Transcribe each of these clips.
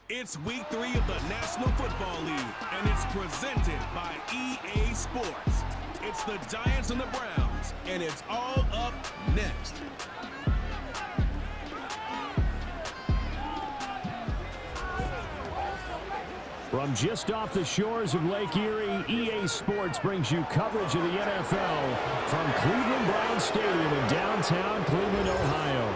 It's week 3 of the National Football League, and it's presented by EA Sports. It's the Giants and the Browns, and it's all up next. From just off the shores of Lake Erie, EA Sports brings you coverage of the NFL from Cleveland Browns Stadium in downtown Cleveland, Ohio.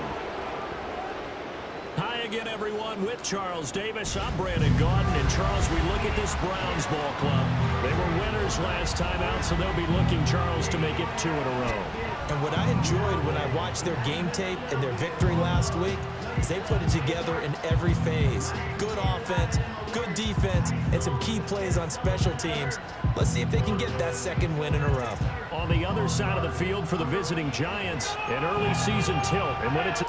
Hi again, everyone. With Charles Davis, I'm Brandon Gaudin. And Charles, we look at this Browns ball club. They were winners last time out, so they'll be looking, Charles, to make it 2 in a row. And what I enjoyed when I watched their game tape and their victory last week is they put it together in every phase. Good offense, good defense, and some key plays on special teams. Let's see if they can get that second win in a row. On the other side of the field for the visiting Giants, an early season tilt. And when it's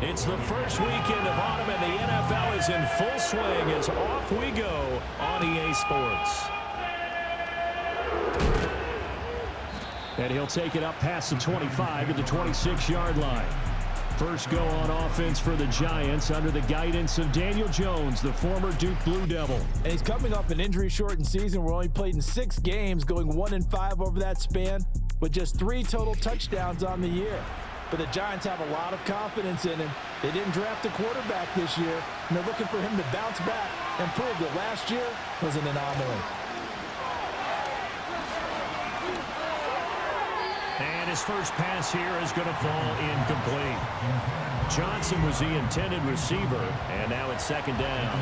It's the first weekend of autumn, and the NFL is in full swing as off we go on EA Sports. And he'll take it up past the 25 to the 26-yard line. First go on offense for the Giants under the guidance of Daniel Jones, the former Duke Blue Devil. And he's coming off an injury-shortened season where he only played in 6 games, going 1-5 over that span, with just 3 total touchdowns on the year. But the Giants have a lot of confidence in him. They didn't draft a quarterback this year, and they're looking for him to bounce back and prove that last year was an anomaly. And his first pass here is going to fall incomplete. Johnson was the intended receiver, and now it's second down.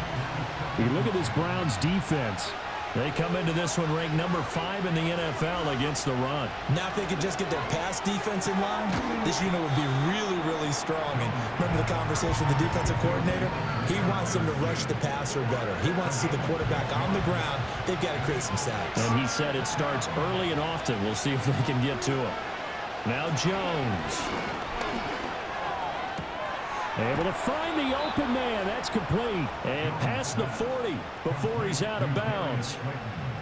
You look at this Browns defense. They come into this one ranked number 5 in the NFL against the run. Now if they could just get their pass defense in line, this unit would be really, really strong. And remember the conversation with the defensive coordinator? He wants them to rush the passer better. He wants to see the quarterback on the ground. They've got to create some sacks. And he said it starts early and often. We'll see if they can get to him. Now Jones. Able to find the open man. That's complete. And past the 40 before he's out of bounds.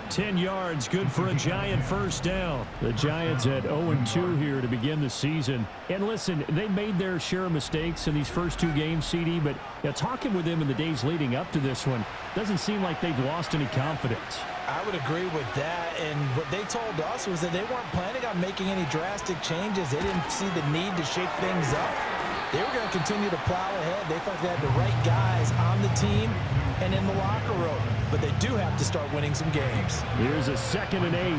10 yards, good for a Giant first down. The Giants at 0-2 here to begin the season. And listen, they made their share of mistakes in these first 2 games, CD, but talking with them in the days leading up to this one, doesn't seem like they've lost any confidence. I would agree with that, and what they told us was that they weren't planning on making any drastic changes. They didn't see the need to shake things up. They were going to continue to plow ahead. They thought they had the right guys on the team and in the locker room. But they do have to start winning some games. Here's a 2nd and 8.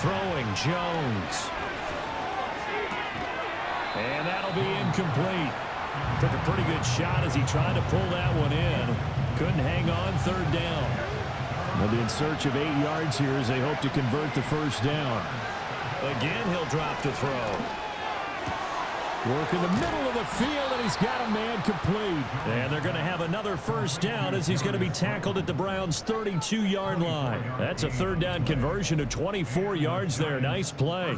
Throwing Jones. And that'll be incomplete. Took a pretty good shot as he tried to pull that one in. Couldn't hang on, 3rd down. They'll be in search of 8 yards here as they hope to convert the first down. Again, he'll drop to throw. Work in the middle of the field, and he's got a man complete. And they're going to have another first down as he's going to be tackled at the Browns' 32-yard line. That's a 3rd down conversion of 24 yards there. Nice play.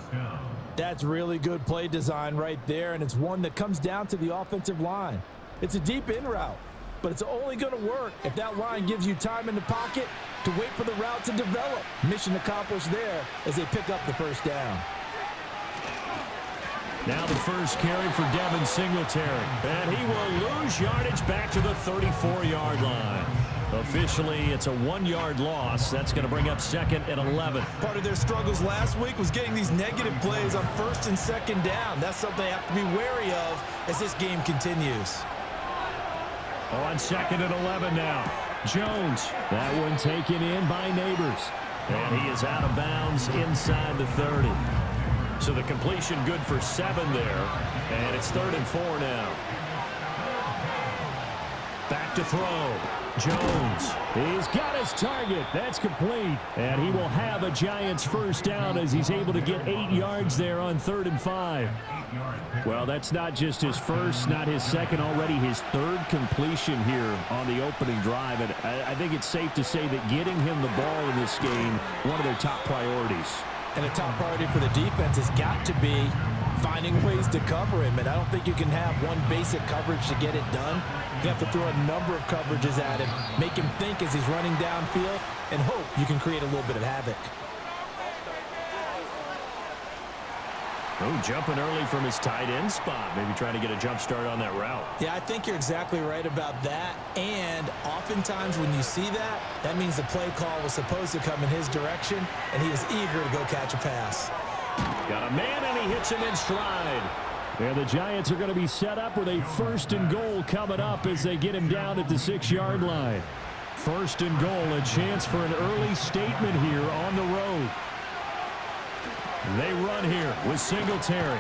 That's really good play design right there, and it's one that comes down to the offensive line. It's a deep in route, but it's only going to work if that line gives you time in the pocket to wait for the route to develop. Mission accomplished there as they pick up the first down. Now the first carry for Devin Singletary. And he will lose yardage back to the 34-yard line. Officially, it's a 1-yard loss. That's going to bring up 2nd and 11. Part of their struggles last week was getting these negative plays on 1st and 2nd down. That's something they have to be wary of as this game continues. On 2nd and 11 now. Jones. That one taken in by Neighbors. And he is out of bounds inside the 30. So the completion good for 7 there. And it's 3rd and 4 now. Back to throw. Jones. He's got his target. That's complete. And he will have a Giants first down as he's able to get 8 yards there on 3rd and 5. Well, that's not just his first, not his second, already his 3rd completion here on the opening drive. And I think it's safe to say that getting him the ball in this game, one of their top priorities. And a top priority for the defense has got to be finding ways to cover him. And I don't think you can have one basic coverage to get it done. You have to throw a number of coverages at him, make him think as he's running downfield, and hope you can create a little bit of havoc. Oh, jumping early from his tight end spot. Maybe trying to get a jump start on that route. Yeah, I think you're exactly right about that. And oftentimes when you see that, that means the play call was supposed to come in his direction, and he was eager to go catch a pass. Got a man, and he hits him in stride. And the Giants are going to be set up with a 1st and goal coming up as they get him down at the 6-yard line. 1st and goal, a chance for an early statement here on the road. They run here with Singletary.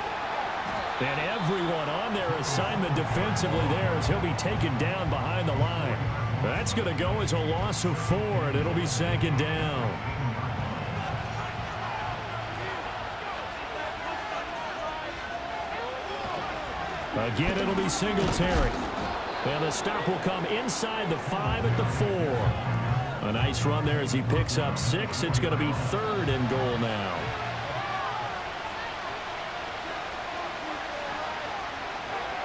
And everyone on their assignment defensively there as he'll be taken down behind the line. That's going to go as a loss of 4, and it'll be 2nd down. Again, it'll be Singletary. And the stop will come inside the 5 at the 4. A nice run there as he picks up 6. It's going to be 3rd and goal now.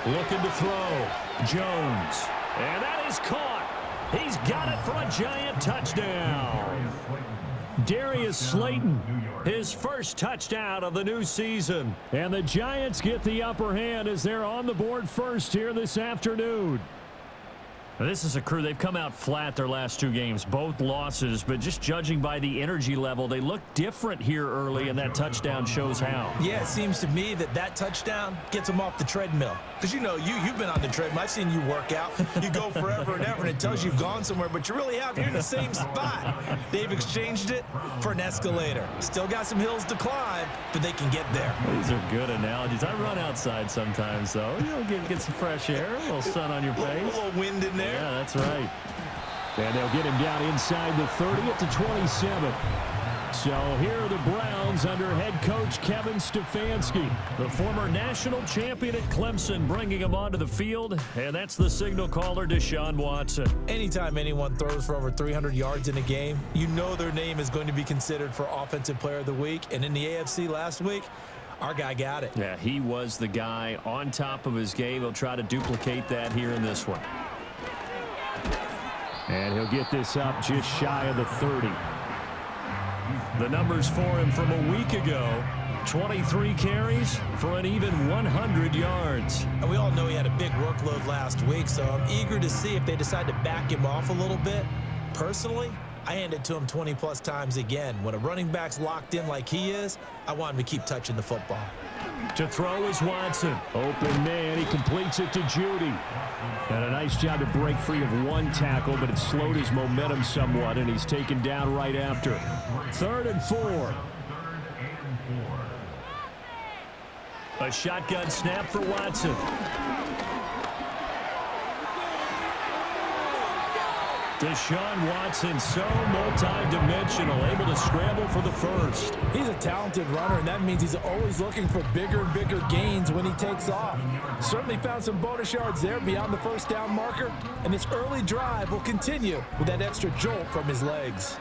Looking to throw. Jones. And that is caught. He's got it for a Giant touchdown. Darius Slayton, his first touchdown of the new season. And the Giants get the upper hand as they're on the board first here this afternoon. Now, this is a crew. They've come out flat their last 2 games, both losses, but just judging by the energy level, they look different here early, and that touchdown shows how. Yeah, it seems to me that touchdown gets them off the treadmill. Because, you know, you've been on the treadmill. I've seen you work out. You go forever and ever, and it tells you you've gone somewhere, but you really have. You're in the same spot. They've exchanged it for an escalator. Still got some hills to climb, but they can get there. These are good analogies. I run outside sometimes, though. You know, get some fresh air, a little sun on your face. A little wind in there. Yeah, that's right. And they'll get him down inside the 30 at the 27. So here are the Browns under head coach Kevin Stefanski, the former national champion at Clemson, bringing him onto the field. And that's the signal caller, Deshaun Watson. Anytime anyone throws for over 300 yards in a game, you know their name is going to be considered for Offensive Player of the Week. And in the AFC last week, our guy got it. Yeah, he was the guy on top of his game. He'll try to duplicate that here in this one. And he'll get this up just shy of the 30. The numbers for him from a week ago, 23 carries for an even 100 yards. And we all know he had a big workload last week, so I'm eager to see if they decide to back him off a little bit. Personally, I hand it to him 20-plus times again. When a running back's locked in like he is, I want him to keep touching the football. To throw is Watson. Open man. He completes it to Judy. And a nice job to break free of 1 tackle, but it slowed his momentum somewhat, and he's taken down right after. 3rd and 4. A shotgun snap for Watson. Deshaun Watson, so multi-dimensional, able to scramble for the first. He's a talented runner, and that means he's always looking for bigger and bigger gains when he takes off. Certainly found some bonus yards there beyond the first down marker, and this early drive will continue with that extra jolt from his legs.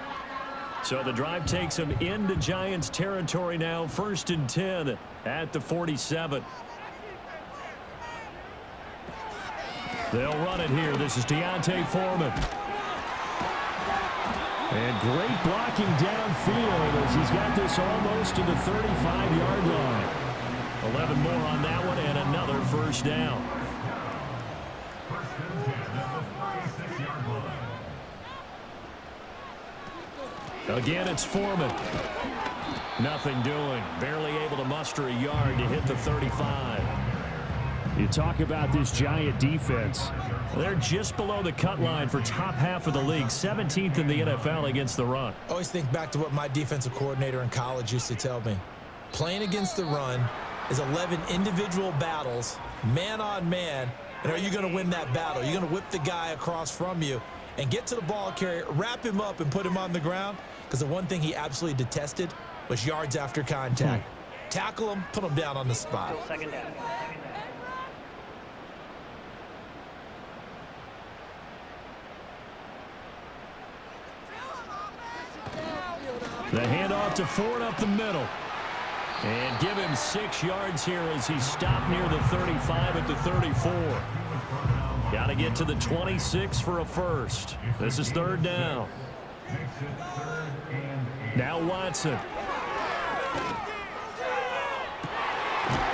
So the drive takes him into Giants territory now, 1st and 10 at the 47. They'll run it here. This is Deontay Foreman. And great blocking downfield as he's got this almost to the 35-yard line. 11 more on that one and another first down. Again, it's Foreman. Nothing doing. Barely able to muster a yard to hit the 35. You talk about this Giant defense. They're just below the cut line for top half of the league, 17th in the NFL against the run. Always think back to what my defensive coordinator in college used to tell me. Playing against the run is 11 individual battles, man on man, and are you going to win that battle? You're going to whip the guy across from you and get to the ball carrier, wrap him up, and put him on the ground, because the one thing he absolutely detested was yards after contact. Tackle him, put him down on the spot. Second down. The handoff to Ford up the middle. And give him 6 yards here as he stopped near the 35 at the 34. Got to get to the 26 for a first. This is 3rd down. Now Watson.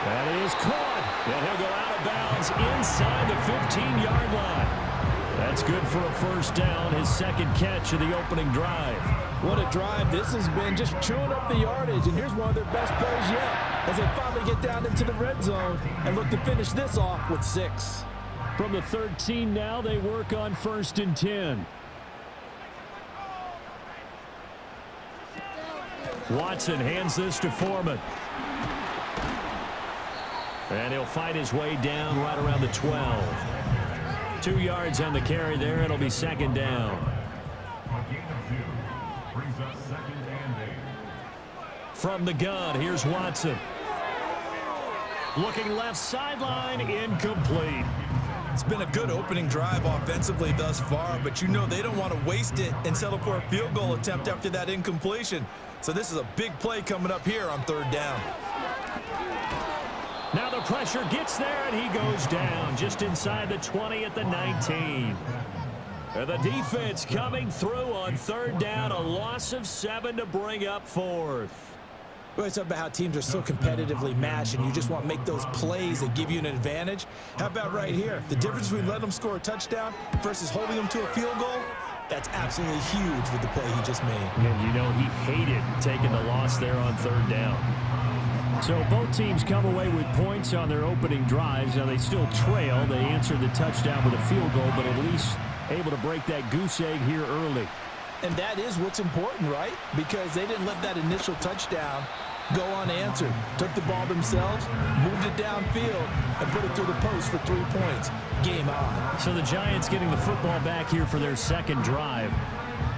That is caught. And he'll go out of bounds inside the 15-yard line. That's good for a first down, his second catch of the opening drive. What a drive this has been, just chewing up the yardage. And here's one of their best plays yet as they finally get down into the red zone and look to finish this off with 6. From the 13 now, they work on 1st and 10. Watson hands this to Foreman. And he'll fight his way down right around the 12. 2 yards on the carry there. It'll be second down. From the gun, here's Watson. Looking left sideline, incomplete. It's been a good opening drive offensively thus far, but you know they don't want to waste it and settle for a field goal attempt after that incompletion. So this is a big play coming up here on 3rd down. Now the pressure gets there, and he goes down just inside the 20 at the 19. And the defense coming through on 3rd down, a loss of 7 to bring up 4th. We always talk about how teams are so competitively matched, and you just want to make those plays that give you an advantage. How about right here? The difference between letting them score a touchdown versus holding them to a field goal, that's absolutely huge with the play he just made. And you know he hated taking the loss there on 3rd down. So both teams come away with points on their opening drives. Now they still trail. They answered the touchdown with a field goal, but at least able to break that goose egg here early. And that is what's important, right? Because they didn't let that initial touchdown go unanswered. Took the ball themselves, moved it downfield, and put it through the post for 3 points. Game on. So the Giants getting the football back here for their second drive.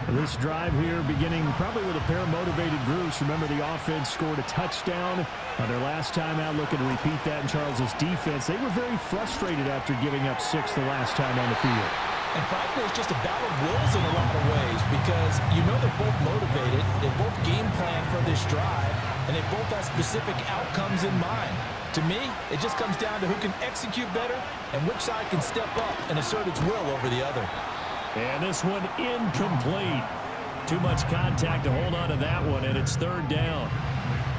This drive here beginning probably with a pair of motivated groups. Remember, the offense scored a touchdown their last time out, looking to repeat that in Charles's defense. They were very frustrated after giving up 6 the last time on the field. And frankly, it's just a battle of wills in a lot of ways because you know they're both motivated, they both game plan for this drive, and they both have specific outcomes in mind. To me, it just comes down to who can execute better and which side can step up and assert its will over the other. And this one incomplete. Too much contact to hold on to that one, and it's 3rd down.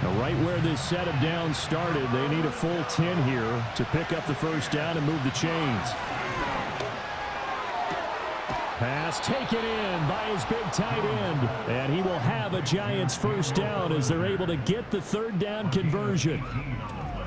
Now, right where this set of downs started, they need a full 10 here to pick up the first down and move the chains. Pass taken in by his big tight end, and he will have a Giants first down as they're able to get the 3rd down conversion.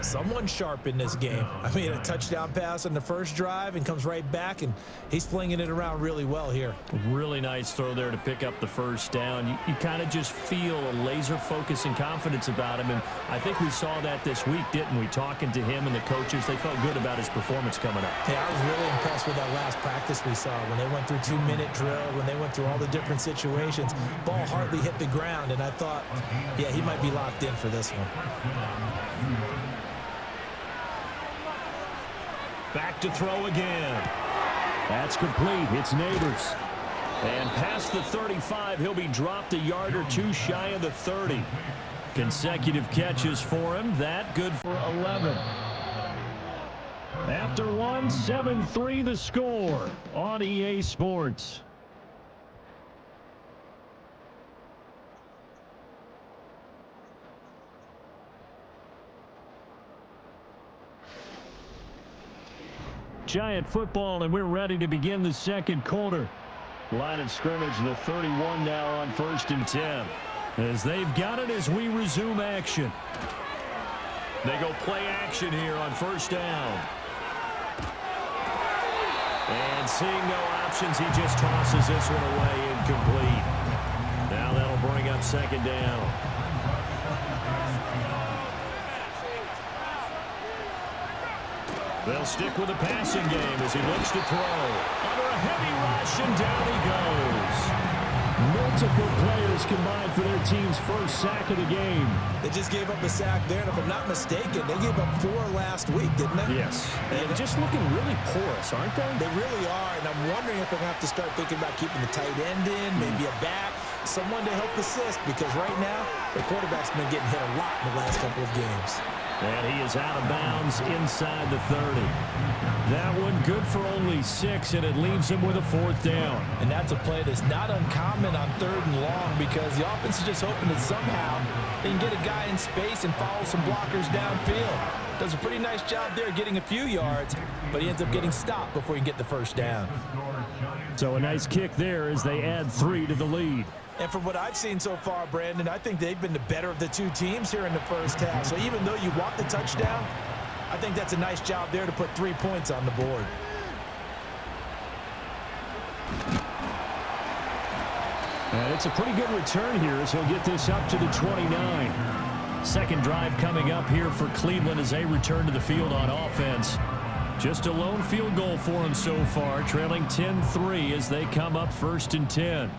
Someone sharp in this game. I mean, a touchdown pass on the first drive and comes right back, and he's flinging it around really well here. Really nice throw there to pick up the first down. You kind of just feel a laser focus and confidence about him, and I think we saw that this week, didn't we? Talking to him and the coaches, they felt good about his performance coming up. Yeah, I was really impressed with that last practice we saw when they went through 2-minute drill, when they went through all the different situations. Ball hardly hit the ground, and I thought, yeah, he might be locked in for this one. Back to throw again. That's complete. It's Neighbors. And past the 35, he'll be dropped a yard or two shy of the 30. Consecutive catches for him. That good for 11. After one, 7-3 the score on EA Sports. Giant football, and we're ready to begin the second quarter. Line of scrimmage, the 31 now on 1st and 10. As they've got it as we resume action. They go play action here on 1st down. And seeing no options, he just tosses this one away, incomplete. Now that'll bring up 2nd down. They'll stick with the passing game as he looks to throw. Under a heavy rush, and down he goes. Multiple players combined for their team's first sack of the game. They just gave up a sack there, and if I'm not mistaken, they gave up 4 last week, didn't they? Yes. And just looking really porous, aren't they? They really are, and I'm wondering if they're going to have to start thinking about keeping the tight end in, maybe a back, someone to help assist, because right now, their quarterback's been getting hit a lot in the last couple of games. And he is out of bounds inside the 30. That one good for only 6, and it leaves him with a 4th down. And that's a play that's not uncommon on 3rd and long because the offense is just hoping that somehow they can get a guy in space and follow some blockers downfield. Does a pretty nice job there getting a few yards, but he ends up getting stopped before he can get the first down. So a nice kick there as they add 3 to the lead. And from what I've seen so far, Brandon, I think they've been the better of the two teams here in the first half. So even though you want the touchdown, I think that's a nice job there to put 3 points on the board. And it's a pretty good return here as he'll get this up to the 29. Second drive coming up here for Cleveland as they return to the field on offense. Just a lone field goal for them so far, trailing 10-3 as they come up 1st and 10.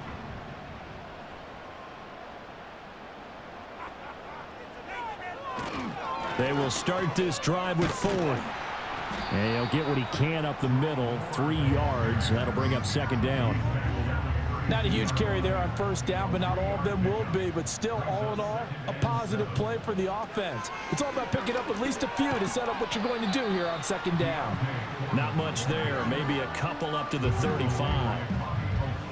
They will start this drive with Ford. And he'll get what he can up the middle, 3 yards. That'll bring up 2nd down. Not a huge carry there on 1st down, but not all of them will be. But still, all in all, a positive play for the offense. It's all about picking up at least a few to set up what you're going to do here on 2nd down. Not much there. Maybe a couple up to the 35.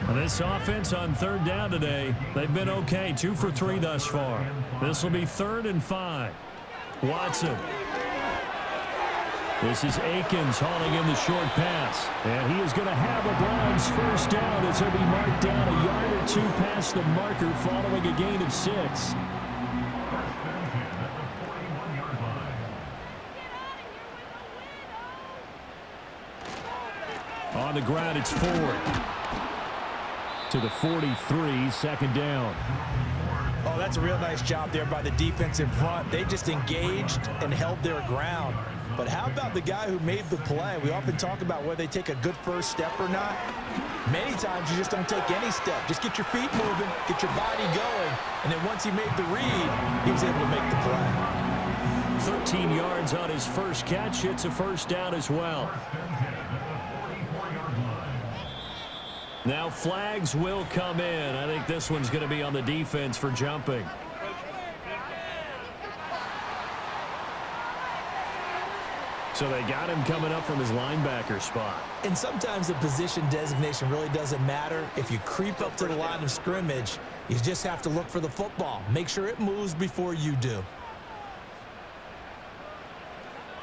And this offense on 3rd down today, they've been okay. 2 for 3 thus far. This will be 3rd and 5. Watson. This is Akins hauling in the short pass. And he is going to have a Browns first down as he'll be marked down a yard or 2 past the marker following a gain of 6. On the ground, it's Ford. To the 43, 2nd down. Oh, that's a real nice job there by the defense in front. They just engaged and held their ground. But how about the guy who made the play? We often talk about whether they take a good first step or not. Many times you just don't take any step. Just get your feet moving, get your body going, and then once he made the read, he was able to make the play. 13 yards on his first catch. It's a first down as well. Now flags will come in. I think this one's going to be on the defense for jumping. So they got him coming up from his linebacker spot. And sometimes the position designation really doesn't matter. If you creep up to the line of scrimmage, you just have to look for the football. Make sure it moves before you do.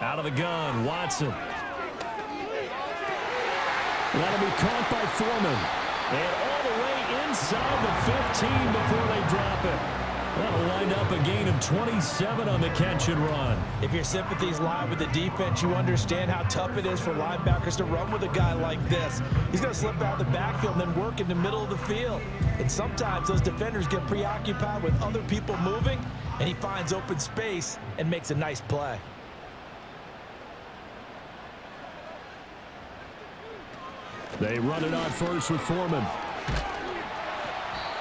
Out of the gun, Watson. That'll be caught by Foreman. And all the way inside the 15 before they drop it. That'll wind up a gain of 27 on the catch and run. If your sympathies lie with the defense, you understand how tough it is for linebackers to run with a guy like this. He's going to slip out of the backfield and then work in the middle of the field. And sometimes those defenders get preoccupied with other people moving, and he finds open space and makes a nice play. They run it on first with Foreman.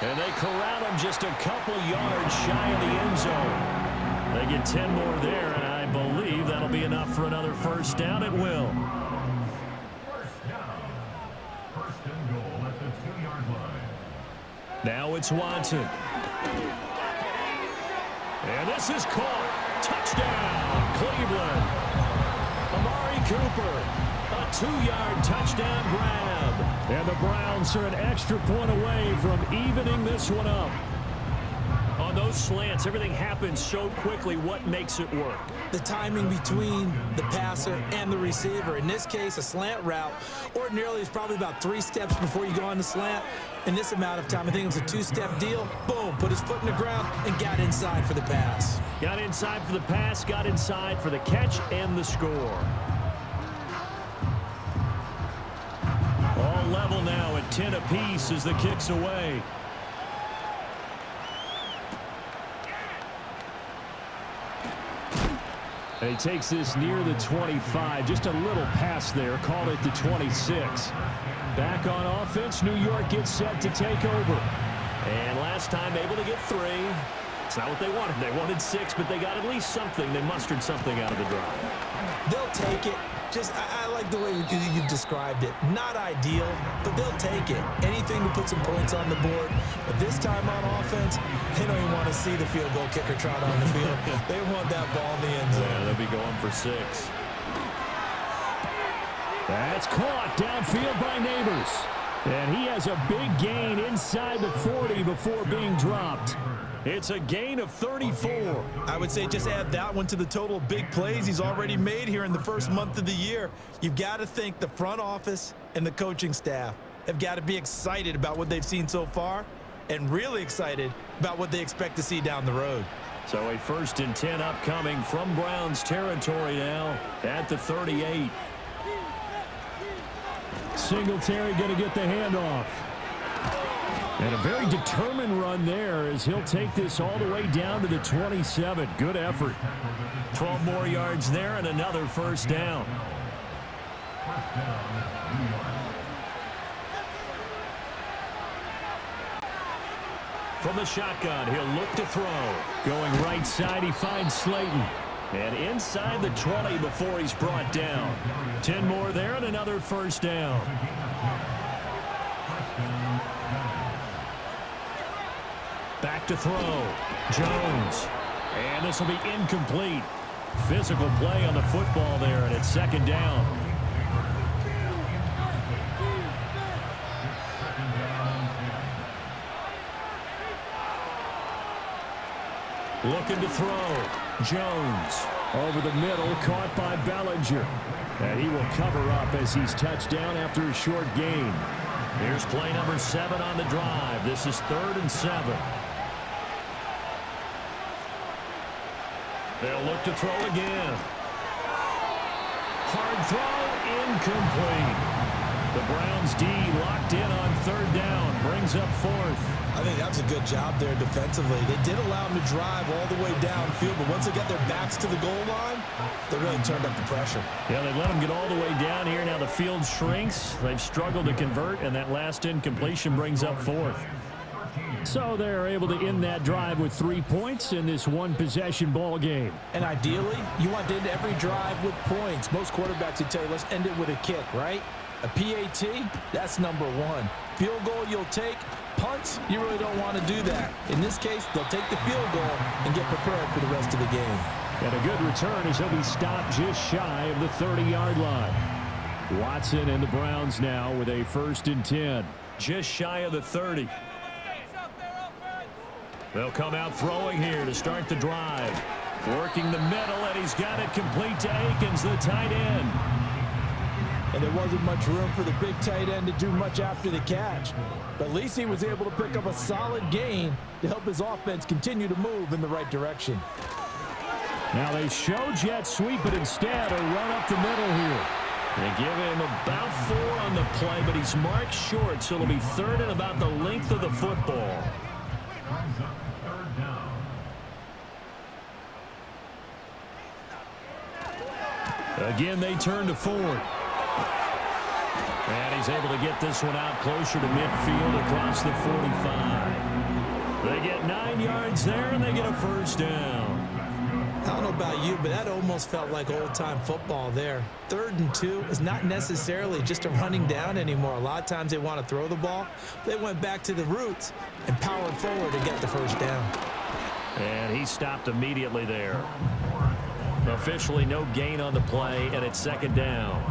And they corral him just a couple yards shy of the end zone. They get 10 more there, and I believe that'll be enough for another first down. It will. Now it's Watson. And this is caught. Touchdown, Cleveland. Amari Cooper. A 2-yard touchdown grab. And the Browns are an extra point away from evening this one up. On those slants, everything happens so quickly. What makes it work? The timing between the passer and the receiver. In this case, a slant route ordinarily is probably about 3 steps before you go on the slant. In this amount of time, I think it was a 2-step deal. Boom, put his foot in the ground and got inside for the pass. Got inside for the pass, got inside for the catch and the score. All level now at 10 apiece as the kick's away. And he takes this near the 25. Just a little pass there. Call it the 26. Back on offense, New York gets set to take over. And last time able to get 3. It's not what they wanted. They wanted 6, but they got at least something. They mustered something out of the drive. They'll take it. Just, I like the way you've described it. Not ideal, but they'll take it. Anything to put some points on the board. But this time on offense, they don't even want to see the field goal kicker trot on the field. They want that ball in the end zone. Yeah, they'll be going for 6. That's caught downfield by Neighbors. And he has a big gain inside the 40 before being dropped. It's a gain of 34. I would say just add that one to the total of big plays he's already made here in the first month of the year. You've got to think the front office and the coaching staff have got to be excited about what they've seen so far and really excited about what they expect to see down the road. So a 1st and 10 upcoming from Browns territory now at the 38. Singletary going to get the handoff. And a very determined run there as he'll take this all the way down to the 27. Good effort. 12 more yards there and another 1st down. From the shotgun, he'll look to throw. Going right side, he finds Slayton. And inside the 20 before he's brought down. 10 more there and another 1st down. Back to throw. Jones. And this will be incomplete. Physical play on the football there, and it's 2nd down. Looking to throw. Jones over the middle, caught by Bellinger. And he will cover up as he's touched down after a short gain. Here's play number 7 on the drive. This is 3rd and 7. They'll look to throw again. Hard throw, incomplete. The Browns D locked in on 3rd down, brings up 4th. I think that was a good job there defensively. They did allow them to drive all the way downfield, but once they got their backs to the goal line, they really turned up the pressure. Yeah, they let them get all the way down here. Now the field shrinks. They've struggled to convert, and that last incompletion brings up 4th. So they're able to end that drive with 3 points in this one-possession ball game. And ideally, you want to end every drive with points. Most quarterbacks would tell you, let's end it with a kick, right? A PAT, that's number 1. Field goal you'll take. Punts, you really don't want to do that. In this case, they'll take the field goal and get prepared for the rest of the game. And a good return as he'll be stopped just shy of the 30-yard line. Watson and the Browns now with a 1st and 10. Just shy of the 30. They'll come out throwing here to start the drive. Working the middle, and he's got it complete to Akins, the tight end. And there wasn't much room for the big tight end to do much after the catch. But at least he was able to pick up a solid gain to help his offense continue to move in the right direction. Now they show jet sweep, but instead a run up the middle here. They give him about 4 on the play, but he's marked short, so it'll be 3rd and about the length of the football. Again, they turn to Ford. And he's able to get this one out closer to midfield across the 45. They get 9 yards there, and they get a 1st down. I don't know about you, but that almost felt like old-time football there. 3rd and 2 is not necessarily just a running down anymore. A lot of times they want to throw the ball. They went back to the roots and powered forward to get the 1st down. And he stopped immediately there. Officially no gain on the play, and it's 2nd down.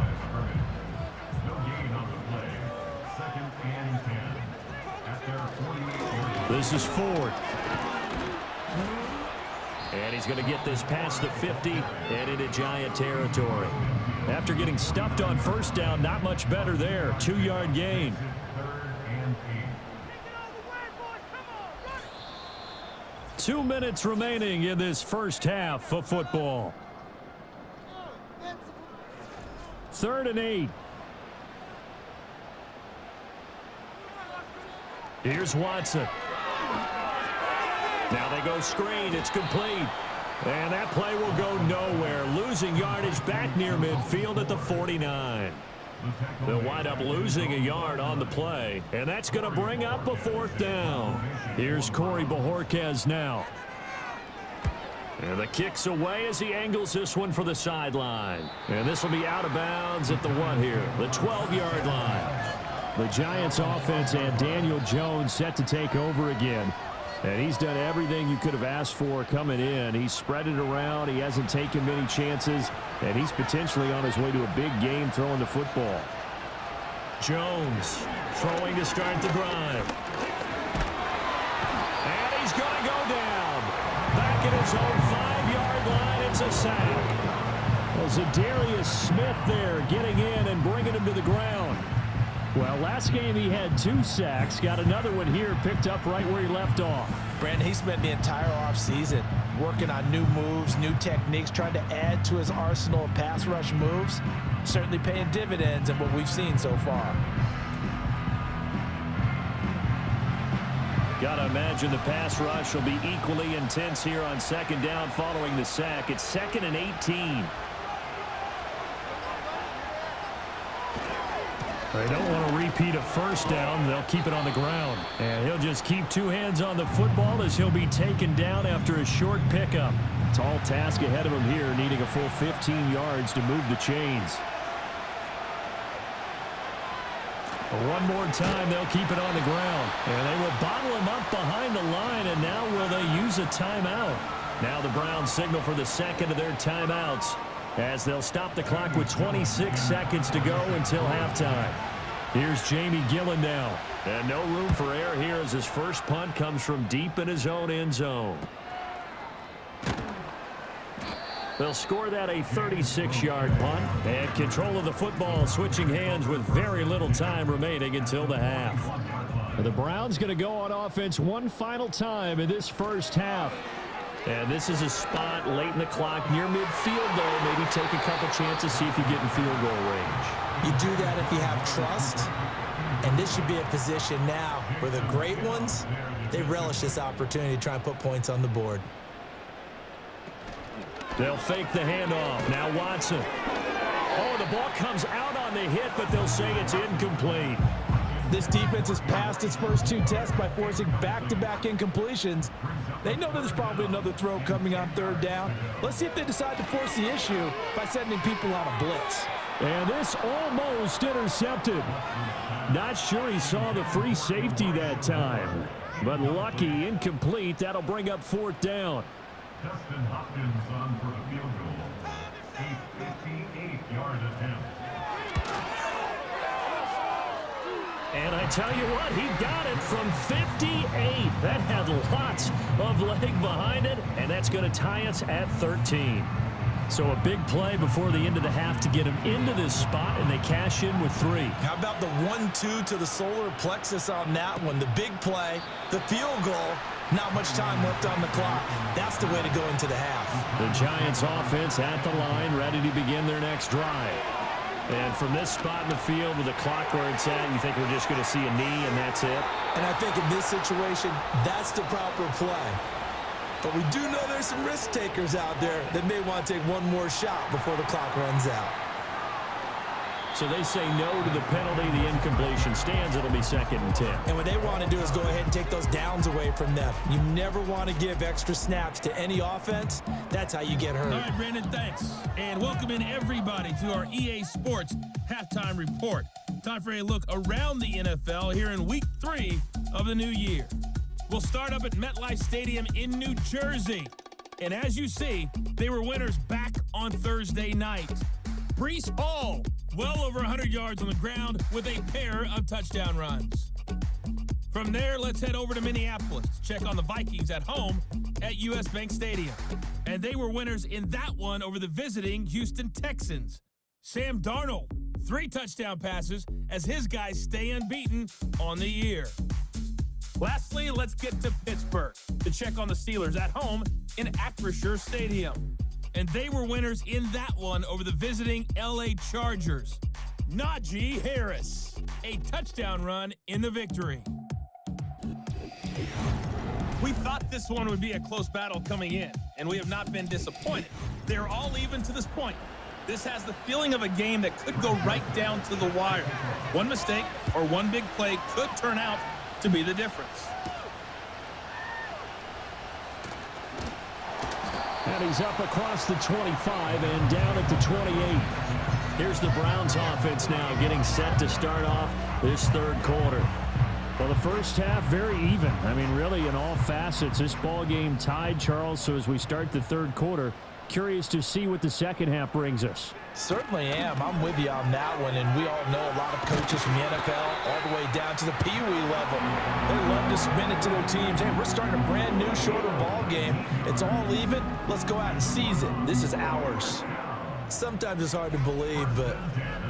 This is Ford. And he's going to get this past the 50 and into Giant territory. After getting stuffed on 1st down, not much better there. 2-yard gain. Two minutes remaining in this first half of football. 3rd and 8. Here's Watson. Now they go screen. It's complete. And that play will go nowhere. Losing yardage back near midfield at the 49. They'll wind up losing a yard on the play. And that's going to bring up a 4th down. Here's Corey Bojorquez now. And the kick's away as he angles this one for the sideline. And this will be out of bounds at the 1 here. The 12-yard line. The Giants offense and Daniel Jones set to take over again. And he's done everything you could have asked for coming in. He's spread it around. He hasn't taken many chances. And he's potentially on his way to a big game throwing the football. Jones throwing to start the drive. And he's going to go down. Back at his own 5-yard line, it's a sack. Well, Zadarius Smith there getting in and bringing him to the ground. Well, last game he had 2 sacks. Got another one here picked up right where he left off. Brandon, he spent the entire offseason working on new moves, new techniques, trying to add to his arsenal of pass rush moves. Certainly paying dividends in what we've seen so far. Got to imagine the pass rush will be equally intense here on second down following the sack. It's 2nd and 18. They don't want to repeat a first down. They'll keep it on the ground. And he'll just keep 2 hands on the football as he'll be taken down after a short pickup. Tall task ahead of him here, needing a full 15 yards to move the chains. One more time, they'll keep it on the ground. And they will bottle him up behind the line, and now will they use a timeout? Now the Browns signal for the second of their timeouts as they'll stop the clock with 26 seconds to go until halftime. Here's Jamie Gillen now. And no room for error here as his first punt comes from deep in his own end zone. They'll score that a 36-yard punt. And control of the football switching hands with very little time remaining until the half. The Browns going to go on offense one final time in this first half. And this is a spot late in the clock near midfield, though. Maybe take a couple chances, see if you get in field goal range. You do that if you have trust. And this should be a position now where the great ones, they relish this opportunity to try and put points on the board. They'll fake the handoff. Now Watson. Oh, the ball comes out on the hit, but they'll say it's incomplete. This defense has passed its first 2 tests by forcing back-to-back incompletions. They know there's probably another throw coming on 3rd down. Let's see if they decide to force the issue by sending people on a blitz. And this almost intercepted. Not sure he saw the free safety that time. But lucky, incomplete. That'll bring up 4th down. Justin Hopkins on for a field goal. A 58-yard attempt. And I tell you what, he got it from 58. That had lots of leg behind it, and that's going to tie us at 13. So a big play before the end of the half to get him into this spot, and they cash in with 3. How about the 1-2 to the solar plexus on that one? The big play, the field goal, not much time left on the clock. That's the way to go into the half. The Giants offense at the line, ready to begin their next drive. And from this spot in the field with the clock where it's at, you think we're just going to see a knee and that's it? And I think in this situation, that's the proper play. But we do know there's some risk takers out there that may want to take one more shot before the clock runs out. So they say no to the penalty. The incompletion stands. It'll be 2nd and 10. And what they want to do is go ahead and take those downs away from them. You never want to give extra snaps to any offense. That's how you get hurt. All right, Brandon, thanks. And welcome in everybody to our EA Sports Halftime Report. Time for a look around the NFL here in Week 3 of the new year. We'll start up at MetLife Stadium in New Jersey. And as you see, they were winners back on Thursday night. Breece Hall, well over 100 yards on the ground with a pair of touchdown runs. From there, let's head over to Minneapolis to check on the Vikings at home at US Bank Stadium. And they were winners in that one over the visiting Houston Texans. Sam Darnold, 3 touchdown passes as his guys stay unbeaten on the year. Lastly, let's get to Pittsburgh to check on the Steelers at home in Acrisure Stadium. And they were winners in that one over the visiting LA Chargers. Najee Harris, a touchdown run in the victory. We thought this one would be a close battle coming in, and we have not been disappointed. They're all even to this point. This has the feeling of a game that could go right down to the wire. One mistake or one big play could turn out to be the difference. And he's up across the 25 and down at the 28. Here's the Browns offense now getting set to start off this 3rd quarter. Well, the first half, very even. I mean, really, in all facets, this ball game tied, Charles. So as we start the 3rd quarter, Curious to see what the second half brings us. Certainly am. I'm with you on that one, and we all know a lot of coaches from the NFL all the way down to the Pee Wee level. They love to spin it to their teams. Hey, we're starting a brand new, shorter ball game. It's all even. Let's go out and seize it. This is ours. Sometimes it's hard to believe, but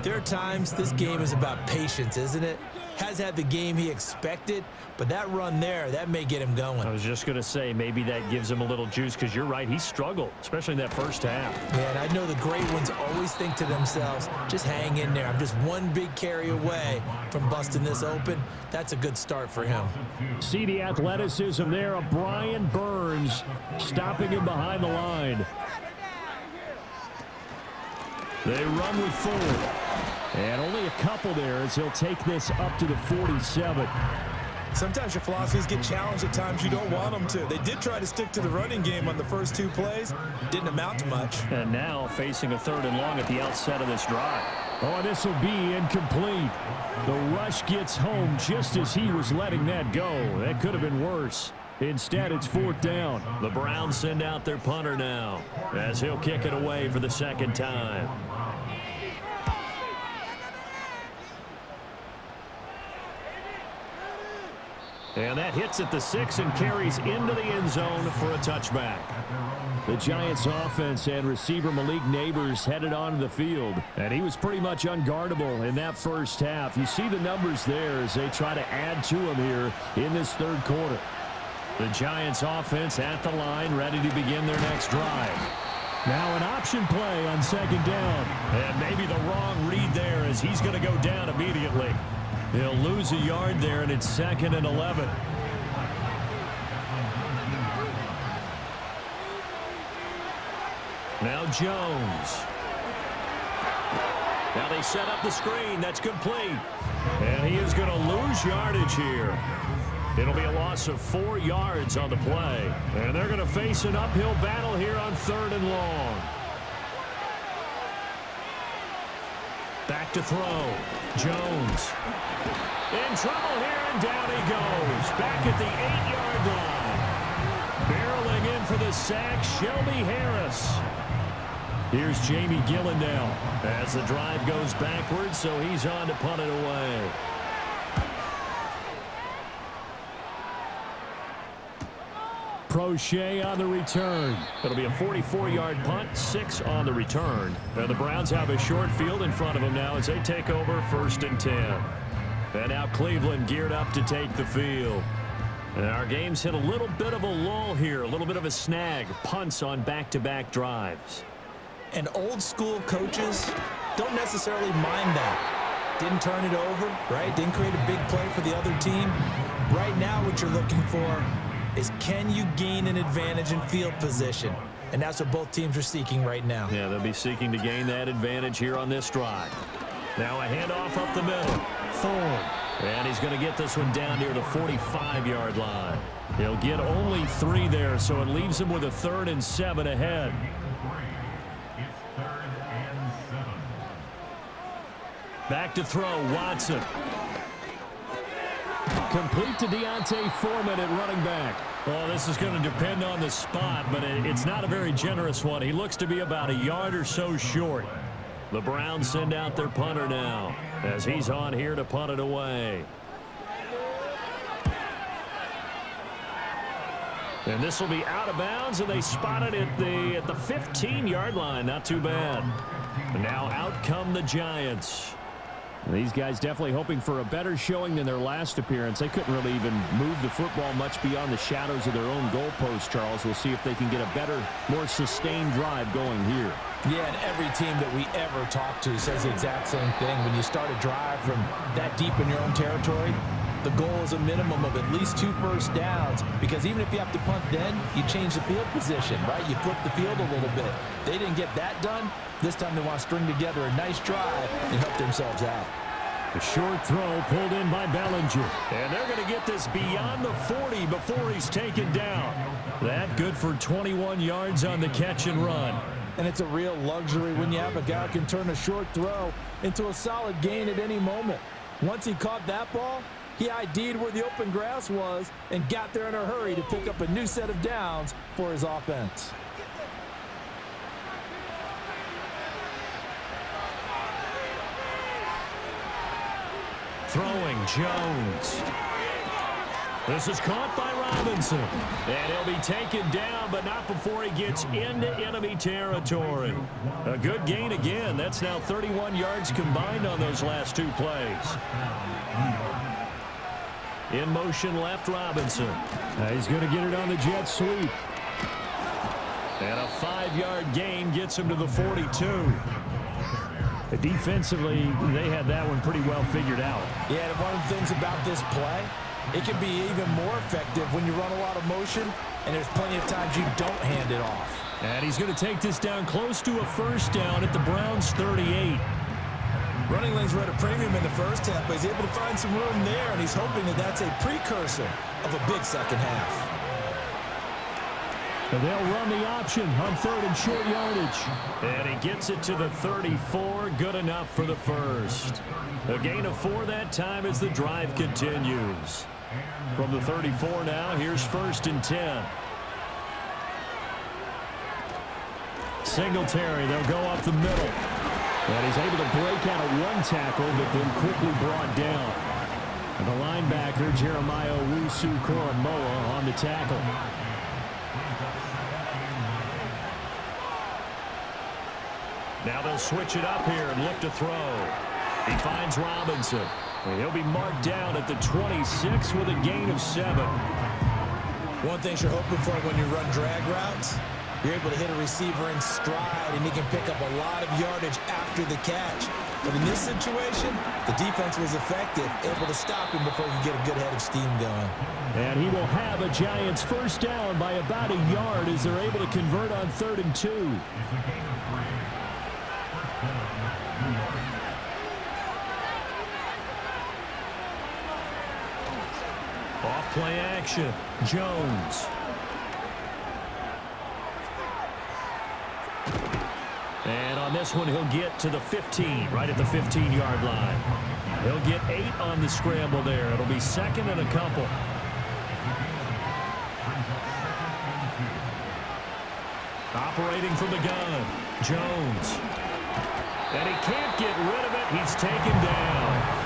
there are times this game is about patience, isn't it? Has had the game he expected, but that run there, that may get him going. I was just going to say, maybe that gives him a little juice, because you're right, he struggled, especially in that first half. Yeah, and I know the great ones always think to themselves, just hang in there. I'm just one big carry away from busting this open. That's a good start for him. See the athleticism there of Brian Burns stopping him behind the line. They run with 4. And only a couple there as he'll take this up to the 47. Sometimes your philosophies get challenged at times you don't want them to. They did try to stick to the running game on the first 2 plays. Didn't amount to much. And now facing a 3rd and long at the outset of this drive. Oh, this will be incomplete. The rush gets home just as he was letting that go. That could have been worse. Instead, it's 4th down. The Browns send out their punter now as he'll kick it away for the second time. And that hits at the 6 and carries into the end zone for a touchback. The Giants offense and receiver Malik Neighbors headed onto the field, and he was pretty much unguardable in that first half. You see the numbers there as they try to add to him here in this 3rd quarter. The Giants offense at the line, ready to begin their next drive. Now an option play on 2nd down. And maybe the wrong read there as he's going to go down immediately. He'll lose a yard there, and it's 2nd and 11. Now Jones. Now they set up the screen. That's complete. And he is going to lose yardage here. It'll be a loss of 4 yards on the play. And they're going to face an uphill battle here on 3rd and long. Back to throw. Jones. In trouble here, and down he goes. Back at the 8-yard line. Barreling in for the sack, Shelby Harris. Here's Jamie Gillen now as the drive goes backwards, so he's on to punt it away. Prochet on the return. It'll be a 44-yard punt, 6 on the return. And the Browns have a short field in front of them now as they take over 1st and 10. And now Cleveland geared up to take the field. And our game's hit a little bit of a lull here, a little bit of a snag. Punts on back-to-back drives. And old school coaches don't necessarily mind that. Didn't turn it over, right? Didn't create a big play for the other team. Right now what you're looking for is, can you gain an advantage in field position? And that's what both teams are seeking right now. Yeah, they'll be seeking to gain that advantage here on this drive. Now a handoff up the middle. Thorne. And he's going to get this one down near the 45-yard line. He'll get only 3 there, so it leaves him with a 3rd and 7 ahead. It's 3rd and 7. Back to throw, Watson. Complete to Deontay Foreman at running back. Well, this is going to depend on the spot, but it's not a very generous one. He looks to be about a yard or so short. The Browns send out their punter now as he's on here to punt it away. And this will be out of bounds, and they spot it at the 15-yard line. Not too bad. And now out come the Giants. These guys definitely hoping for a better showing than their last appearance. They couldn't really even move the football much beyond the shadows of their own goalpost, Charles. We'll see if they can get a better, more sustained drive going here. Yeah, and every team that we ever talk to says the exact same thing. When you start a drive from that deep in your own territory, the goal is a minimum of at least 2 first downs, because even if you have to punt then, you change the field position, right? You flip the field a little bit. They didn't get that done. This time they want to string together a nice drive and help themselves out. A short throw pulled in by Bellinger. And they're going to get this beyond the 40 before he's taken down. That good for 21 yards on the catch and run. And it's a real luxury when you have a guy who can turn a short throw into a solid gain at any moment. Once he caught that ball, he ID'd where the open grass was and got there in a hurry to pick up a new set of downs for his offense. Throwing Jones. This is caught by Robinson. And he'll be taken down, but not before he gets into enemy territory. A good gain again. That's now 31 yards combined on those last two plays. In motion left, Robinson. He's going to get it on the jet sweep. And a 5-yard gain gets him to the 42. Defensively, they had that one pretty well figured out. Yeah, and one of the things about this play, it can be even more effective when you run a lot of motion, and there's plenty of times you don't hand it off. And he's going to take this down close to a first down at the Browns' 38. Running lanes were at a premium in the first half, but he's able to find some room there, and he's hoping that that's a precursor of a big second half. And they'll run the option on 3rd and short yardage. And he gets it to the 34. Good enough for the first. A gain of 4 that time as the drive continues. From the 34 now, here's 1st and 10. Singletary, they'll go up the middle. And he's able to break out of one tackle, but then quickly brought down. And the linebacker, Jeremiah Owusu-Koramoah, on the tackle. Now they'll switch it up here and look to throw. He finds Robinson. And he'll be marked down at the 26 with a gain of 7. One thing you're hoping for when you run drag routes, you're able to hit a receiver in stride, and he can pick up a lot of yardage after the catch. But in this situation, the defense was effective, able to stop him before he could get a good head of steam going. And he will have a Giants first down by about a yard as they're able to convert on 3rd and 2. Off-play action. Jones. And on this one, he'll get to the 15, right at the 15-yard line. He'll get 8 on the scramble there. It'll be 2nd and a couple. Operating from the gun, Jones. And he can't get rid of it. He's taken down.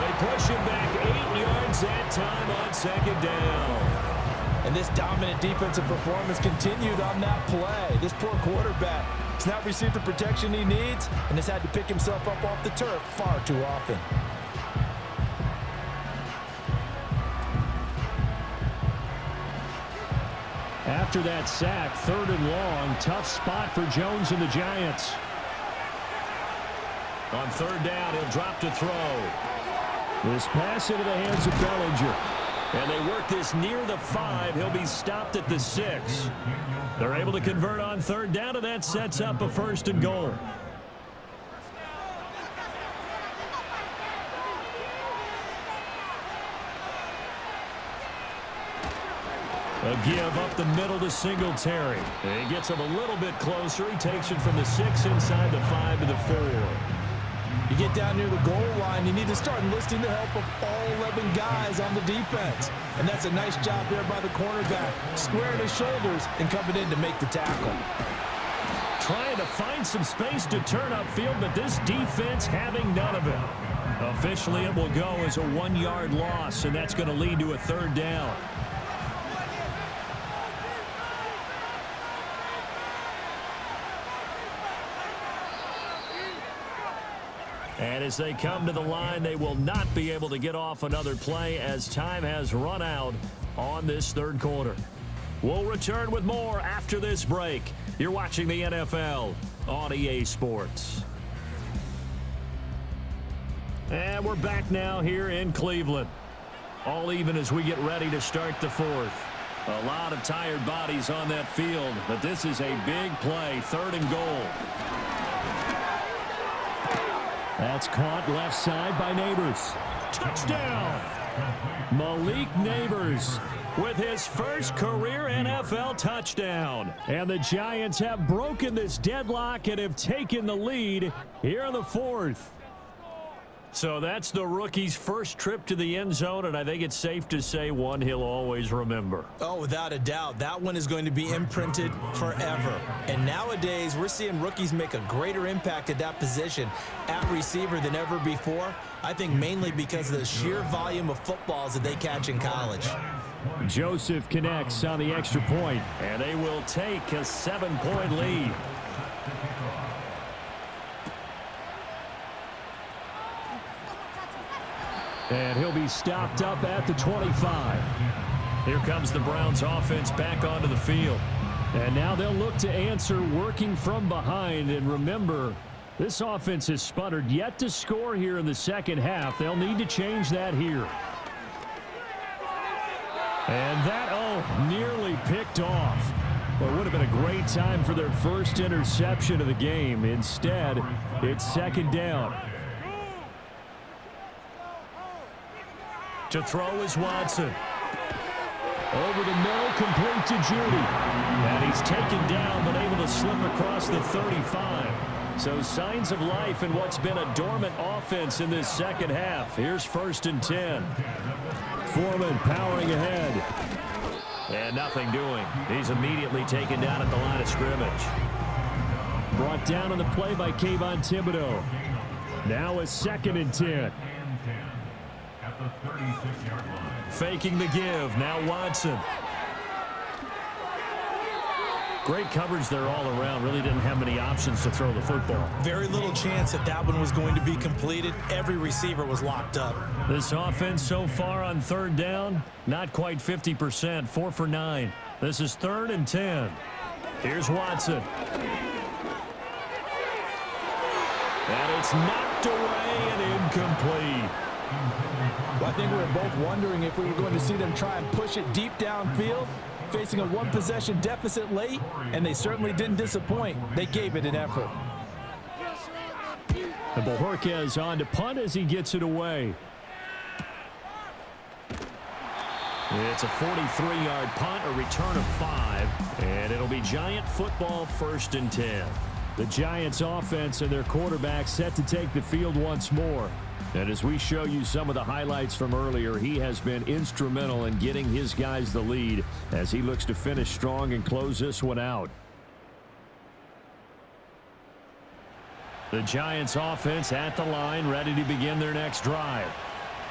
They push him back 8 yards that time on 2nd down. And this dominant defensive performance continued on that play. This poor quarterback has not received the protection he needs and has had to pick himself up off the turf far too often. After that sack, 3rd and long, tough spot for Jones and the Giants. On 3rd down, he'll drop to throw. This pass into the hands of Bellinger. And they work this near the 5. He'll be stopped at the 6. They're able to convert on 3rd down, and that sets up a 1st and goal. A give up the middle to Singletary. He gets him a little bit closer. He takes it from the 6 inside the 5 to the 4. You get down near the goal line, you need to start enlisting the help of all 11 guys on the defense. And that's a nice job there by the cornerback, squaring his shoulders and coming in to make the tackle. Trying to find some space to turn upfield, but this defense having none of it. Officially, it will go as a 1-yard loss, and that's going to lead to a 3rd down. And as they come to the line, they will not be able to get off another play as time has run out on this 3rd quarter. We'll return with more after this break. You're watching the NFL on EA Sports. And we're back now here in Cleveland. All even as we get ready to start the 4th. A lot of tired bodies on that field, but this is a big play, 3rd and goal. That's caught left side by Neighbors. Touchdown! Malik Neighbors with his first career NFL touchdown. And the Giants have broken this deadlock and have taken the lead here in the 4th. So that's the rookie's first trip to the end zone, and I think it's safe to say one he'll always remember. Oh, without a doubt. That one is going to be imprinted forever. And nowadays, we're seeing rookies make a greater impact at that position at receiver than ever before. I think mainly because of the sheer volume of footballs that they catch in college. Joseph connects on the extra point, and they will take a 7-point lead. And he'll be stopped up at the 25. Here comes the Browns offense back onto the field. And now they'll look to answer working from behind. And remember, this offense has sputtered yet to score here in the second half. They'll need to change that here. And that, nearly picked off. Well, it would have been a great time for their first interception of the game. Instead, it's second down. To throw is Watson. Over the middle, complete to Judy. And he's taken down, but able to slip across the 35. So signs of life in what's been a dormant offense in this second half. Here's 1st and 10. Foreman powering ahead. And nothing doing. He's immediately taken down at the line of scrimmage. Brought down on the play by Kayvon Thibodeau. Now a 2nd and 10. At the 36-yard line. Faking the give. Now Watson. Great coverage there all around. Really didn't have many options to throw the football. Very little chance that that one was going to be completed. Every receiver was locked up. This offense so far on 3rd down, not quite 50%, 4 for 9. This is 3rd and 10. Here's Watson. And it's knocked away and incomplete. Well, I think we were both wondering if we were going to see them try and push it deep downfield, facing a one-possession deficit late, and they certainly didn't disappoint. They gave it an effort. And Bojorquez on to punt as he gets it away. It's a 43-yard punt, a return of 5, and it'll be Giant football 1st and 10. The Giants offense and their quarterback set to take the field once more. And as we show you some of the highlights from earlier, he has been instrumental in getting his guys the lead as he looks to finish strong and close this one out. The Giants offense at the line, ready to begin their next drive.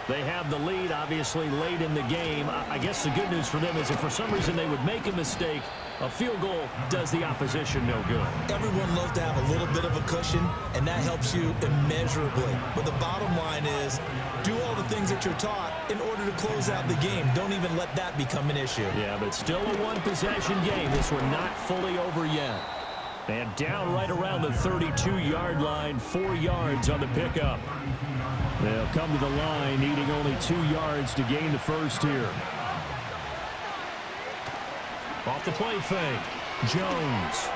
They have the lead, obviously, late in the game. I guess the good news for them is if for some reason they would make a mistake, a field goal does the opposition no good. Everyone loves to have a little bit of a cushion, and that helps you immeasurably. But the bottom line is, do all the things that you're taught in order to close out the game. Don't even let that become an issue. Yeah, but still a one-possession game. This one not fully over yet. And down right around the 32-yard line, 4 yards on the pickup. They'll come to the line, needing only 2 yards to gain the first here. Off the play fake, Jones.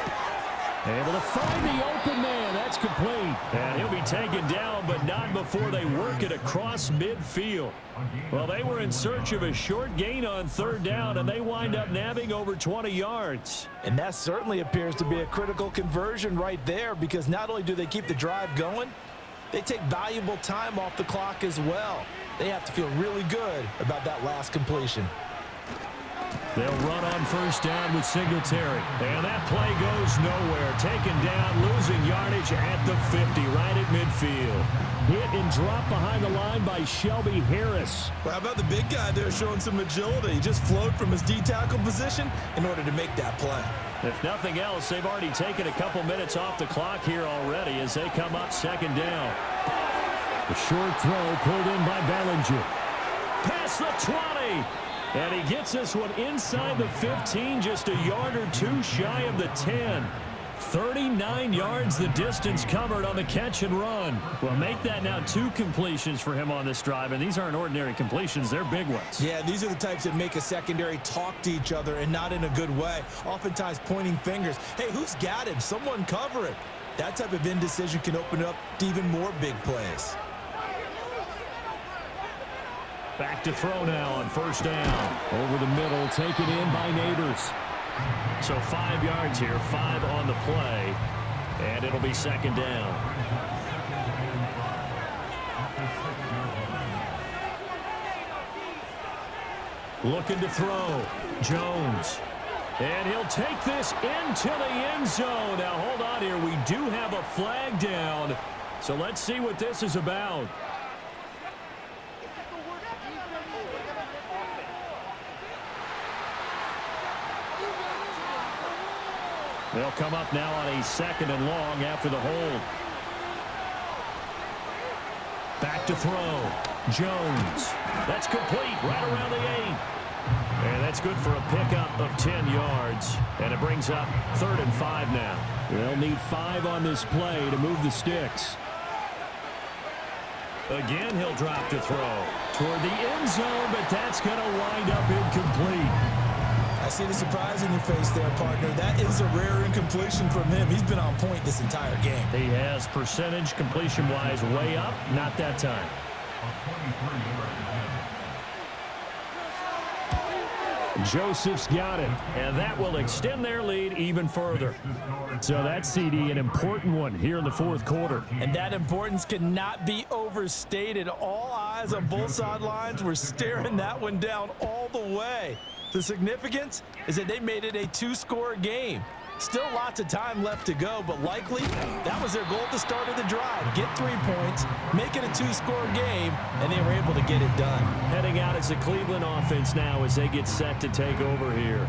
Able to find the open man. That's complete. And he'll be taken down, but not before they work it across midfield. Well, they were in search of a short gain on 3rd down, and they wind up nabbing over 20 yards. And that certainly appears to be a critical conversion right there, because not only do they keep the drive going, they take valuable time off the clock as well. They have to feel really good about that last completion. They'll run on 1st down with Singletary. And that play goes nowhere. Taken down, losing yardage at the 50, right at midfield. Hit and drop behind the line by Shelby Harris. Well, how about the big guy there showing some agility? He just flowed from his D-tackle position in order to make that play. If nothing else, they've already taken a couple minutes off the clock here already as they come up 2nd down. The short throw pulled in by Bellinger. Past the 20. And he gets this one inside the 15, just a yard or 2 shy of the 10. 39 yards the distance covered on the catch and run. Well, make that now 2 completions for him on this drive, and these aren't ordinary completions. They're big ones. Yeah, these are the types that make a secondary talk to each other, and not in a good way. Oftentimes pointing fingers. Hey, who's got him? Someone cover it. That type of indecision can open up to even more big plays. Back to throw now on 1st down. Over the middle, taken in by Neighbors. So 5 yards here, 5 on the play, and it'll be 2nd down. Looking to throw. Jones. And he'll take this into the end zone. Now, hold on here. We do have a flag down. So let's see what this is about. They'll come up now on a 2nd and long after the hold. Back to throw. Jones. That's complete right around the 8. And that's good for a pickup of 10 yards. And it brings up 3rd and 5 now. They'll need 5 on this play to move the sticks. Again, he'll drop to throw toward the end zone, but that's going to wind up incomplete. I see the surprise in your face there, partner. That is a rare incompletion from him. He's been on point this entire game. He has percentage completion-wise way up. Not that time. Joseph's got it, and that will extend their lead even further. So that CD, an important one here in the 4th quarter. And that importance cannot be overstated. All eyes on both sidelines were staring that one down all the way. The significance is that they made it a 2-score game. Still lots of time left to go, but likely that was their goal at the start of the drive. Get 3 points, make it a 2-score game, and they were able to get it done. Heading out as the Cleveland offense now as they get set to take over here.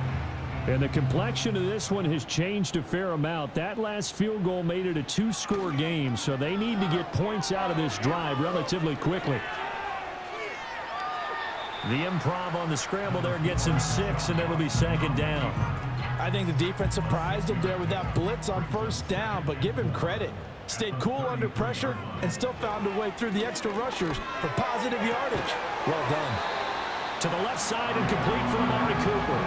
And the complexion of this one has changed a fair amount. That last field goal made it a 2-score game, so they need to get points out of this drive relatively quickly. The improv on the scramble there gets him 6, and it'll be 2nd down. I think the defense surprised him there with that blitz on 1st down, but give him credit. Stayed cool under pressure and still found a way through the extra rushers for positive yardage. Well done. To the left side and complete for Amari Cooper.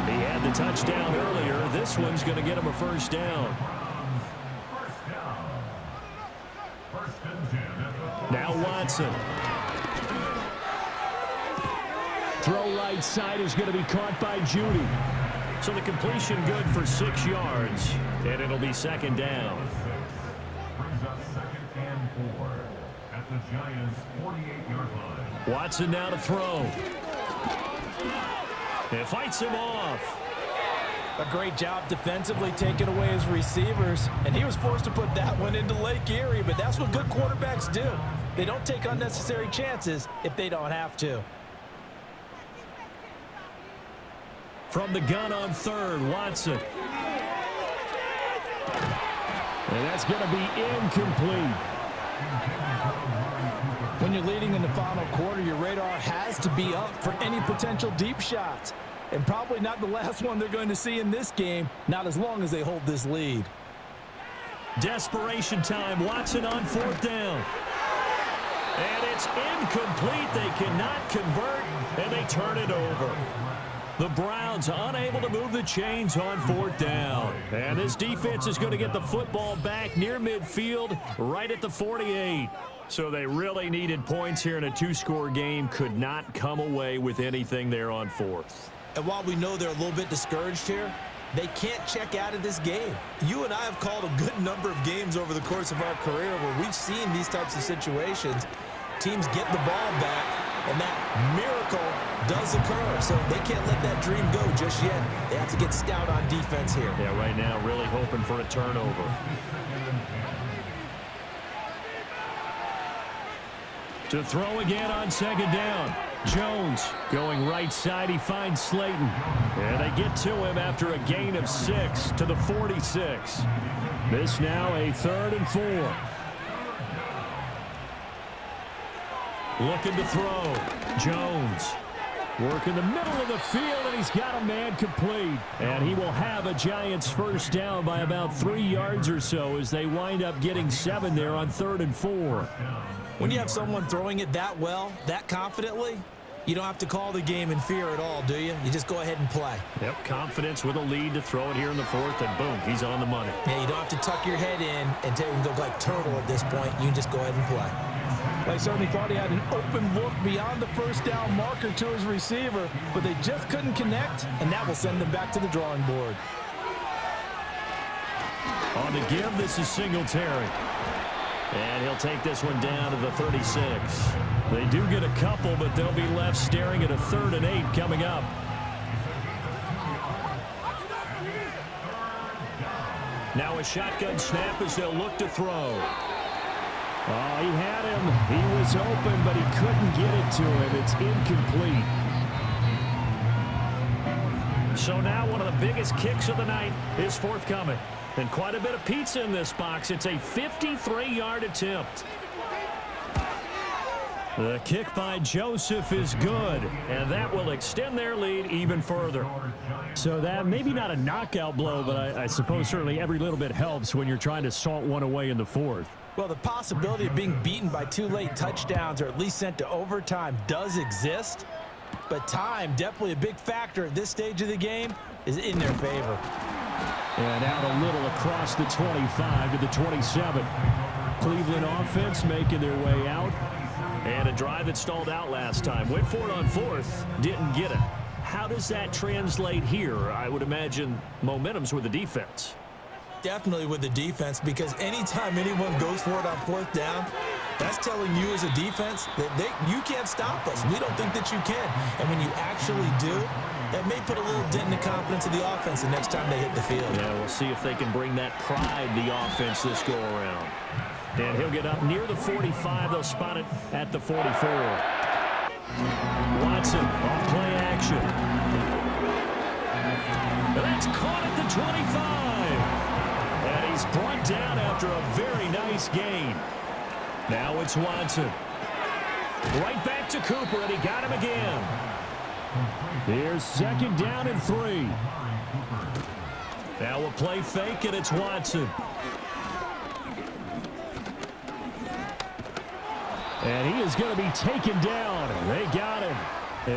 He had the touchdown earlier. This one's going to get him a 1st down. Now Watson. Throw right side is going to be caught by Judy. So the completion good for 6 yards, and it'll be 2nd down. Brings up 2nd and 4 at the Giants' 48-yard line. Watson now to throw. It fights him off. A great job defensively taking away his receivers, and he was forced to put that one into Lake Erie, but that's what good quarterbacks do. They don't take unnecessary chances if they don't have to. From the gun on 3rd, Watson. And that's going to be incomplete. When you're leading in the final quarter, your radar has to be up for any potential deep shots. And probably not the last one they're going to see in this game, not as long as they hold this lead. Desperation time. Watson on 4th down. And it's incomplete. They cannot convert, and they turn it over. The Browns unable to move the chains on 4th down. And this defense is going to get the football back near midfield, right at the 48. So they really needed points here in a 2-score game. Could not come away with anything there on 4th. And while we know they're a little bit discouraged here, they can't check out of this game. You and I have called a good number of games over the course of our career where we've seen these types of situations. Teams get the ball back, and that miracle does occur. So they can't let that dream go just yet. They have to get stout on defense here. Yeah, right now really hoping for a turnover. To throw again on 2nd down. Jones going right side. He finds Slayton. And they get to him after a gain of 6 to the 46. This now a 3rd and 4. Looking to throw. Jones working the middle of the field, and he's got a man complete. And he will have a Giants 1st down by about 3 yards or so as they wind up getting 7 there on 3rd and 4. When you have someone throwing it that well, that confidently, you don't have to call the game in fear at all, do you? You just go ahead and play. Yep, confidence with a lead to throw it here in the 4th, and boom, he's on the money. Yeah, you don't have to tuck your head in and go like turtle at this point. You just go ahead and play. They certainly thought he had an open look beyond the 1st down marker to his receiver, but they just couldn't connect, and that will send them back to the drawing board. On the give, this is Singletary. And he'll take this one down to the 36. They do get a couple, but they'll be left staring at a 3rd and 8 coming up. Now a shotgun snap as they'll look to throw. Oh, he had him. He was open, but he couldn't get it to him. It's incomplete. So now one of the biggest kicks of the night is forthcoming. And quite a bit of pizza in this box. It's a 53-yard attempt. The kick by Joseph is good, and that will extend their lead even further. So that maybe not a knockout blow, but I suppose certainly every little bit helps when you're trying to salt one away in the 4th. Well, the possibility of being beaten by 2 late touchdowns or at least sent to overtime does exist, but time, definitely a big factor at this stage of the game, is in their favor. And out a little across the 25 to the 27. Cleveland offense making their way out. And a drive that stalled out last time. Went for it on 4th, didn't get it. How does that translate here? I would imagine momentum's with the defense. Definitely with the defense, because anytime anyone goes for it on 4th down, that's telling you as a defense that you can't stop us. We don't think that you can. And when you actually do, that may put a little dent in the confidence of the offense the next time they hit the field. Yeah, we'll see if they can bring that pride, the offense, this go around. And he'll get up near the 45. They'll spot it at the 44. Watson off play action. That's caught at the 25. And he's brought down after a very nice gain. Now it's Watson. Right back to Cooper, and he got him again. Here's 2nd down and 3. Now a play fake, and it's Watson. And he is going to be taken down. They got him.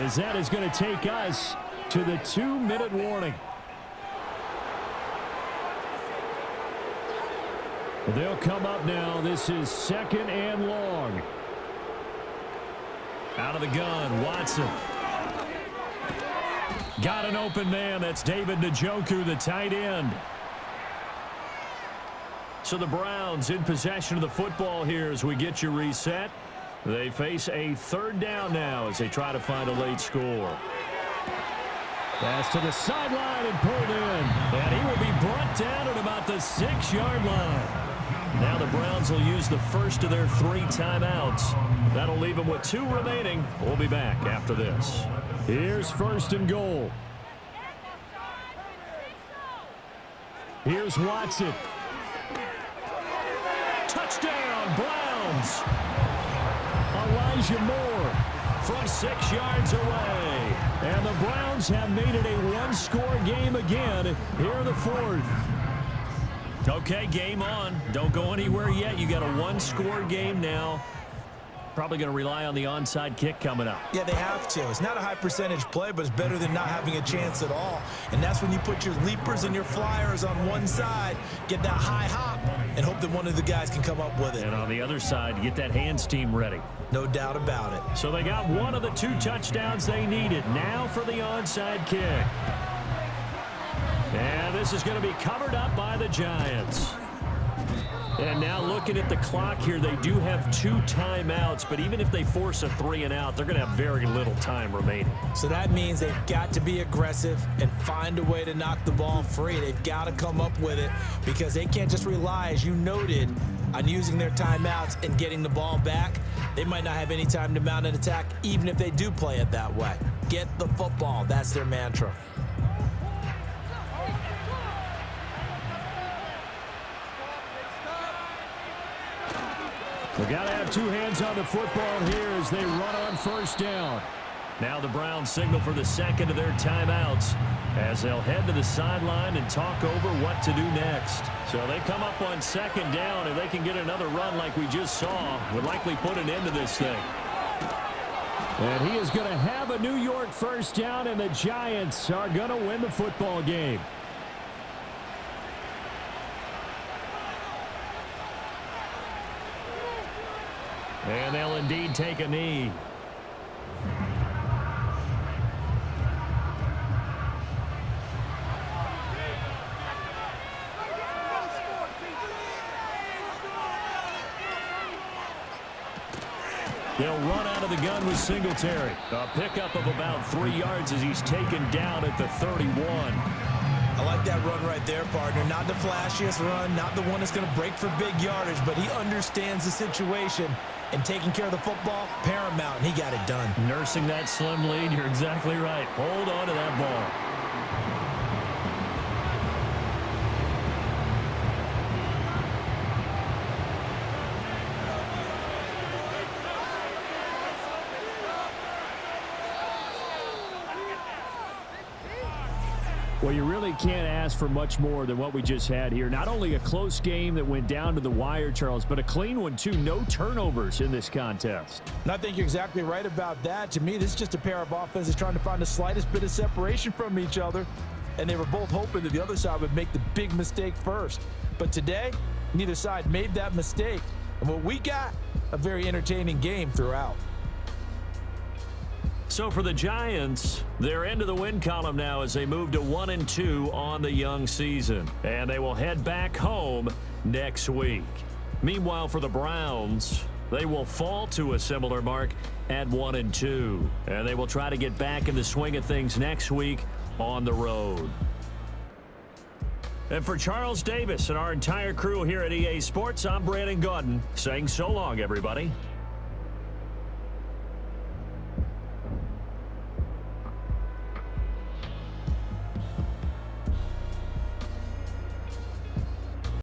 As that is going to take us to the 2-minute warning. They'll come up now. This is 2nd and long. Out of the gun, Watson. Got an open man. That's David Njoku, the tight end. So the Browns in possession of the football here as we get you reset. They face a 3rd down now as they try to find a late score. Pass to the sideline and pulled in. And he will be brought down at about the 6-yard line. Now the Browns will use the first of their 3 timeouts. That'll leave them with 2 remaining. We'll be back after this. Here's 1st and goal. Here's Watson. Touchdown, Browns. Elijah Moore from 6 yards away. And the Browns have made it a 1-score game again here in the 4th. Okay, game on. Don't go anywhere yet. You got a 1-score game now. Probably going to rely on the onside kick coming up. Yeah, they have to. It's not a high percentage play, but it's better than not having a chance at all. And that's when you put your leapers and your flyers on one side, get that high hop, and hope that one of the guys can come up with it. And on the other side, get that hands team ready. No doubt about it. So they got one of the 2 touchdowns they needed. Now for the onside kick. And this is going to be covered up by the Giants. And now looking at the clock here, they do have 2 timeouts, but even if they force a 3 and out, they're going to have very little time remaining. So that means they've got to be aggressive and find a way to knock the ball free. They've got to come up with it because they can't just rely, as you noted, on using their timeouts and getting the ball back. They might not have any time to mount an attack, even if they do play it that way. Get the football. That's their mantra. We've got to have 2 hands on the football here as they run on 1st down. Now the Browns signal for the 2nd of their timeouts as they'll head to the sideline and talk over what to do next. So they come up on 2nd down, and they can get another run like we just saw. Would likely put an end to this thing. And he is going to have a New York 1st down, and the Giants are going to win the football game. And they'll indeed take a knee. They'll run out of the gun with Singletary. A pickup of about 3 yards as he's taken down at the 31. I like that run right there, partner. Not the flashiest run, not the one that's going to break for big yardage, but he understands the situation, and taking care of the football, paramount, and he got it done. Nursing that slim lead, you're exactly right. Hold on to that ball. Well, you really can't ask for much more than what we just had here. Not only a close game that went down to the wire, Charles, but a clean one, too. No turnovers in this contest. And I think you're exactly right about that. To me, this is just a pair of offenses trying to find the slightest bit of separation from each other, and they were both hoping that the other side would make the big mistake first. But today, neither side made that mistake. And what we got, a very entertaining game throughout. So for the Giants, they're into the win column now as they move to 1-2 on the young season. And they will head back home next week. Meanwhile, for the Browns, they will fall to a similar mark at 1-2. And they will try to get back in the swing of things next week on the road. And for Charles Davis and our entire crew here at EA Sports, I'm Brandon Gaudin saying so long, everybody.